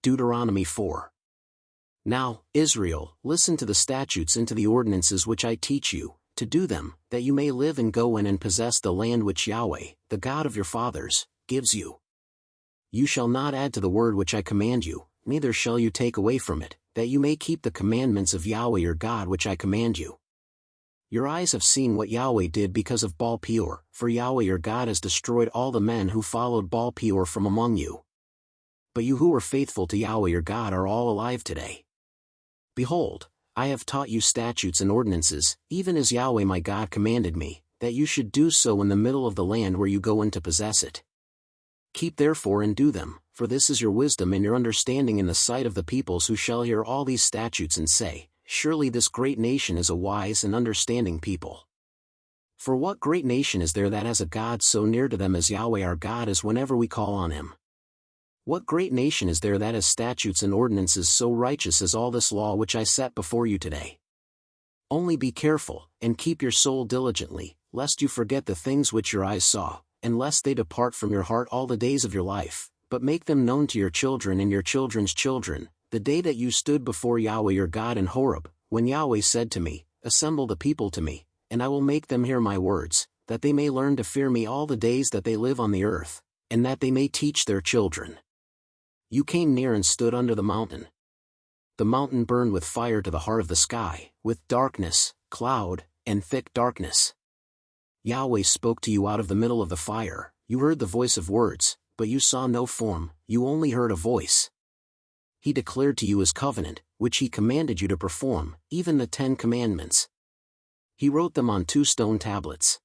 Deuteronomy 4. Now, Israel, listen to the statutes and to the ordinances which I teach you, to do them, that you may live and go in and possess the land which Yahweh, the God of your fathers, gives you. You shall not add to the word which I command you, neither shall you take away from it, that you may keep the commandments of Yahweh your God which I command you. Your eyes have seen what Yahweh did because of Baal Peor, for Yahweh your God has destroyed all the men who followed Baal Peor from among you. But you who were faithful to Yahweh your God are all alive today. Behold, I have taught you statutes and ordinances, even as Yahweh my God commanded me, that you should do so in the middle of the land where you go in to possess it. Keep therefore and do them, for this is your wisdom and your understanding in the sight of the peoples who shall hear all these statutes and say, Surely this great nation is a wise and understanding people. For what great nation is there that has a God so near to them as Yahweh our God is whenever we call on him? What great nation is there that has statutes and ordinances so righteous as all this law which I set before you today? Only be careful, and keep your soul diligently, lest you forget the things which your eyes saw, and lest they depart from your heart all the days of your life, but make them known to your children and your children's children, the day that you stood before Yahweh your God in Horeb, when Yahweh said to me, Assemble the people to me, and I will make them hear my words, that they may learn to fear me all the days that they live on the earth, and that they may teach their children. You came near and stood under the mountain. The mountain burned with fire to the heart of the sky, with darkness, cloud, and thick darkness. Yahweh spoke to you out of the middle of the fire. You heard the voice of words, but you saw no form, you only heard a voice. He declared to you his covenant, which he commanded you to perform, even the 10 commandments. He wrote them on 2 stone tablets.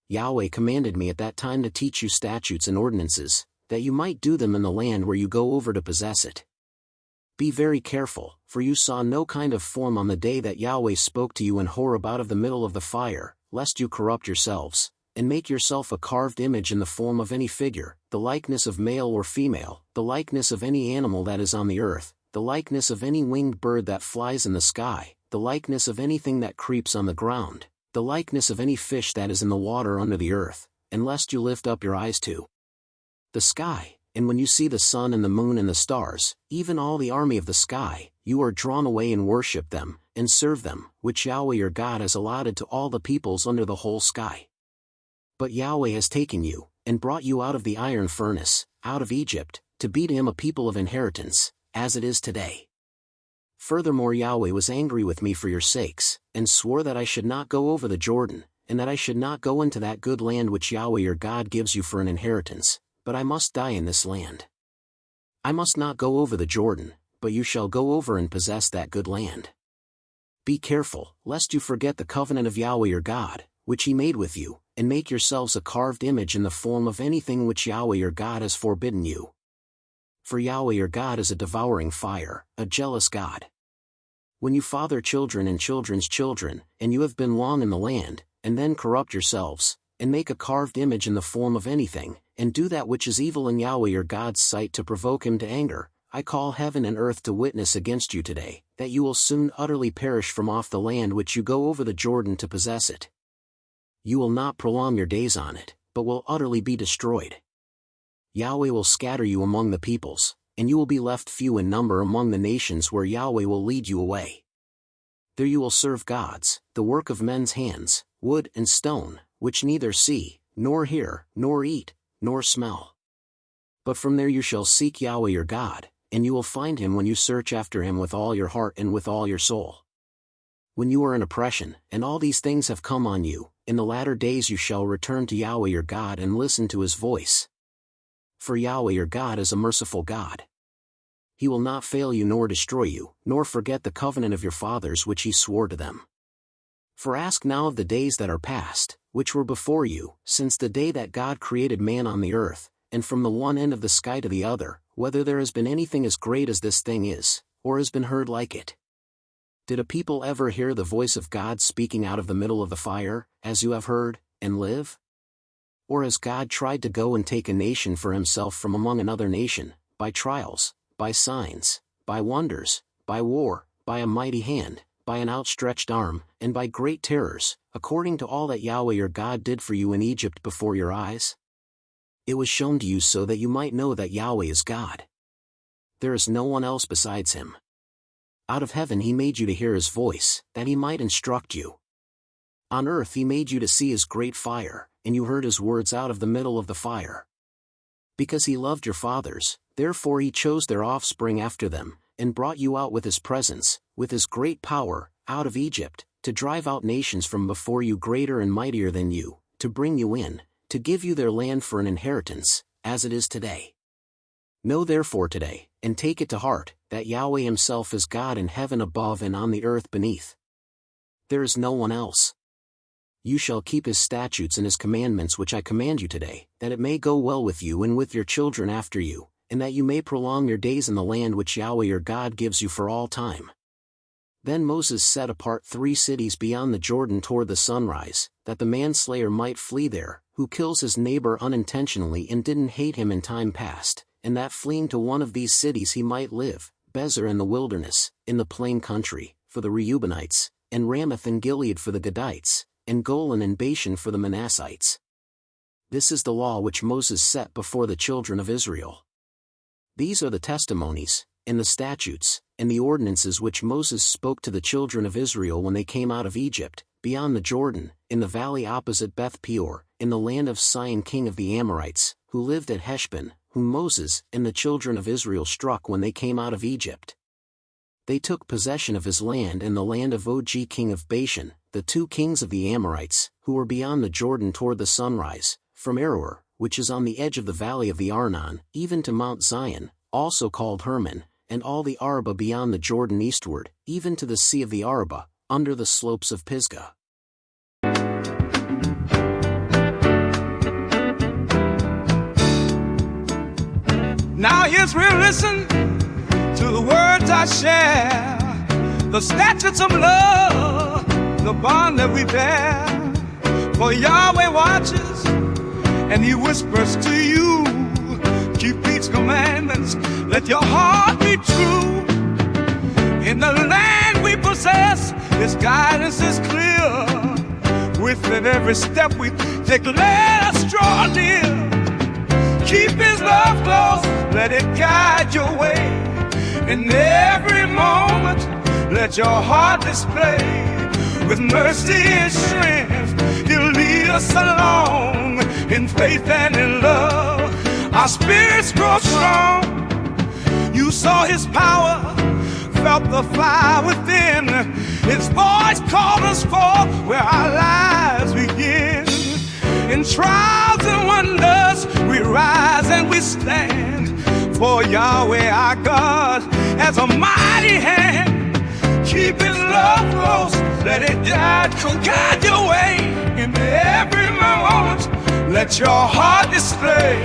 Yahweh commanded me at that time to teach you statutes and ordinances, that you might do them in the land where you go over to possess it. Be very careful, for you saw no kind of form on the day that Yahweh spoke to you in Horeb out of the middle of the fire, lest you corrupt yourselves, and make yourself a carved image in the form of any figure, the likeness of male or female, the likeness of any animal that is on the earth, the likeness of any winged bird that flies in the sky, the likeness of anything that creeps on the ground, the likeness of any fish that is in the water under the earth, and lest you lift up your eyes to the sky, and when you see the sun and the moon and the stars, even all the army of the sky, you are drawn away and worship them, and serve them, which Yahweh your God has allotted to all the peoples under the whole sky. But Yahweh has taken you, and brought you out of the iron furnace, out of Egypt, to be to him a people of inheritance, as it is today. Furthermore Yahweh was angry with me for your sakes, and swore that I should not go over the Jordan, and that I should not go into that good land which Yahweh your God gives you for an inheritance, but I must die in this land. I must not go over the Jordan, but you shall go over and possess that good land. Be careful, lest you forget the covenant of Yahweh your God, which he made with you, and make yourselves a carved image in the form of anything which Yahweh your God has forbidden you. For Yahweh your God is a devouring fire, a jealous God. When you father children and children's children, and you have been long in the land, and then corrupt yourselves, and make a carved image in the form of anything, and do that which is evil in Yahweh your God's sight to provoke him to anger, I call heaven and earth to witness against you today, that you will soon utterly perish from off the land which you go over the Jordan to possess it. You will not prolong your days on it, but will utterly be destroyed. Yahweh will scatter you among the peoples, and you will be left few in number among the nations where Yahweh will lead you away. There you will serve gods, the work of men's hands, wood and stone, which neither see, nor hear, nor eat, nor smell. But from there you shall seek Yahweh your God, and you will find him when you search after him with all your heart and with all your soul. When you are in oppression, and all these things have come on you, in the latter days you shall return to Yahweh your God and listen to his voice. For Yahweh your God is a merciful God. He will not fail you nor destroy you, nor forget the covenant of your fathers which he swore to them. For ask now of the days that are past, which were before you, since the day that God created man on the earth, and from the one end of the sky to the other, whether there has been anything as great as this thing is, or has been heard like it. Did a people ever hear the voice of God speaking out of the middle of the fire, as you have heard, and live? Or has God tried to go and take a nation for himself from among another nation, by trials, by signs, by wonders, by war, by a mighty hand, by an outstretched arm, and by great terrors, according to all that Yahweh your God did for you in Egypt before your eyes? It was shown to you so that you might know that Yahweh is God. there is no one else besides him. Out of heaven he made you to hear his voice, that he might instruct you. On earth he made you to see his great fire, and you heard his words out of the middle of the fire. Because he loved your fathers, therefore he chose their offspring after them, and brought you out with his presence, with his great power, out of Egypt, to drive out nations from before you greater and mightier than you, to bring you in, to give you their land for an inheritance, as it is today. Know therefore today, and take it to heart, that Yahweh himself is God in heaven above and on the earth beneath. There is no one else. You shall keep his statutes and his commandments which I command you today, that it may go well with you and with your children after you, and that you may prolong your days in the land which Yahweh your God gives you for all time. Then Moses set apart 3 cities beyond the Jordan toward the sunrise, that the manslayer might flee there, who kills his neighbor unintentionally and didn't hate him in time past, and that fleeing to one of these cities he might live, Bezer in the wilderness, in the plain country, for the Reubenites, and Ramoth and Gilead for the Gadites, and Golan and Bashan for the Manassites. This is the law which Moses set before the children of Israel. These are the testimonies, and the statutes, and the ordinances which Moses spoke to the children of Israel when they came out of Egypt, beyond the Jordan, in the valley opposite Beth Peor, in the land of Sihon king of the Amorites, who lived at Heshbon, whom Moses and the children of Israel struck when they came out of Egypt. They took possession of his land and the land of Og king of Bashan, the 2 kings of the Amorites, who were beyond the Jordan toward the sunrise, from Aroer, which is on the edge of the valley of the Arnon, even to Mount Zion, also called Hermon, and all the Arabah beyond the Jordan eastward, even to the sea of the Arabah, under the slopes of Pisgah. Now Israel, listen to the words I share, the statutes of love, the bond that we bear. For Yahweh watches, and he whispers to you, keep these commandments, let your heart be true. In the land we possess, his guidance is clear. Within every step we take, let us draw near. Keep his love close, let it guide your way. In every moment, let your heart display. With mercy and strength, he'll lead us along. In faith and in love, our spirits grow strong. You saw his power, felt the fire within. His voice called us forth where our lives begin. In trials and wonders, we rise and we stand. For Yahweh our God has a mighty hand. Keep his love close, let it guide your way. In every moment, let your heart display.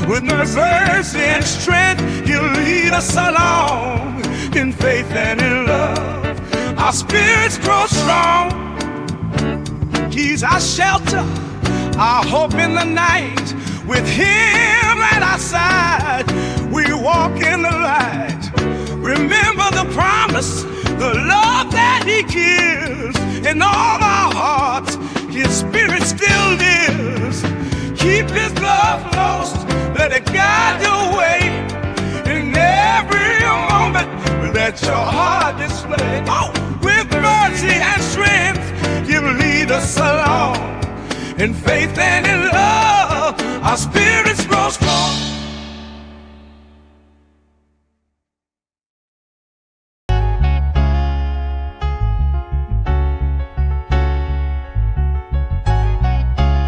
With mercy and strength, he'll lead us along. In faith and in love, our spirits grow strong. He's our shelter, our hope in the night. With him at our side, we walk in the light. Remember the promise, the love that he gives. In all our hearts, his spirit still lives. Keep his love close, let it guide your way. In every moment, let your heart display. Oh, with mercy and strength, he'll lead us along. In faith and in love, our spirits grow strong.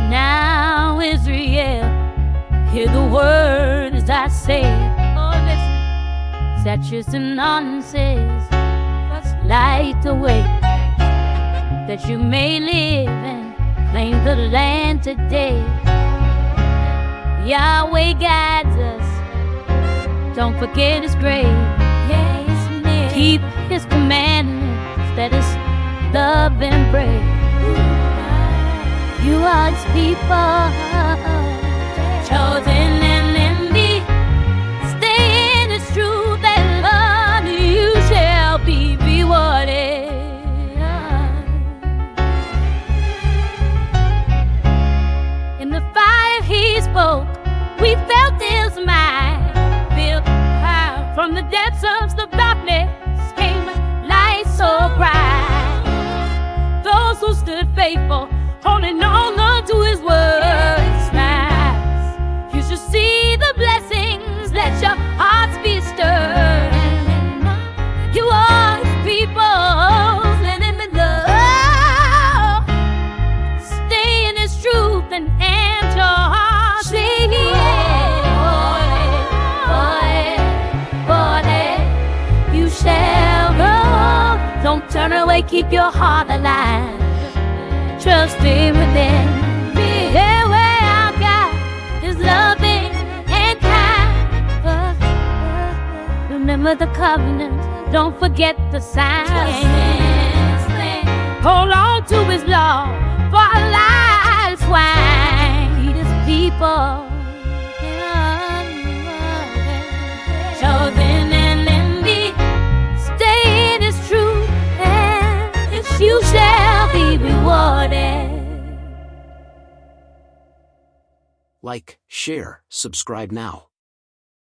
Now Israel, hear the words I say. Oh, listen. Statutes and nonsense, light the way that you may live and claim the land today. Yahweh guides us, don't forget his grace. Yes, keep his commandments, let us love and pray. You are his people, chosen and in thee. Stay in his truth and love, you shall be rewarded. In the fire he spoke, we felt his mind, feel power from the absence of darkness came light so bright. Those who stood faithful, holding on to his word, smiles. You should see the blessings, let your hearts be stirred. You are his people, let him in love. Stay in his truth and your heart sing. You shall go. Don't turn away, keep your heart alive. Trust him within. Be here where our God is loving and kind. Remember the covenant, don't forget the sign. Hold on to his law, for our lives wine. Feed his people. Chosen and envy, stay in his truth, and you shall be rewarded. Like, share, subscribe now.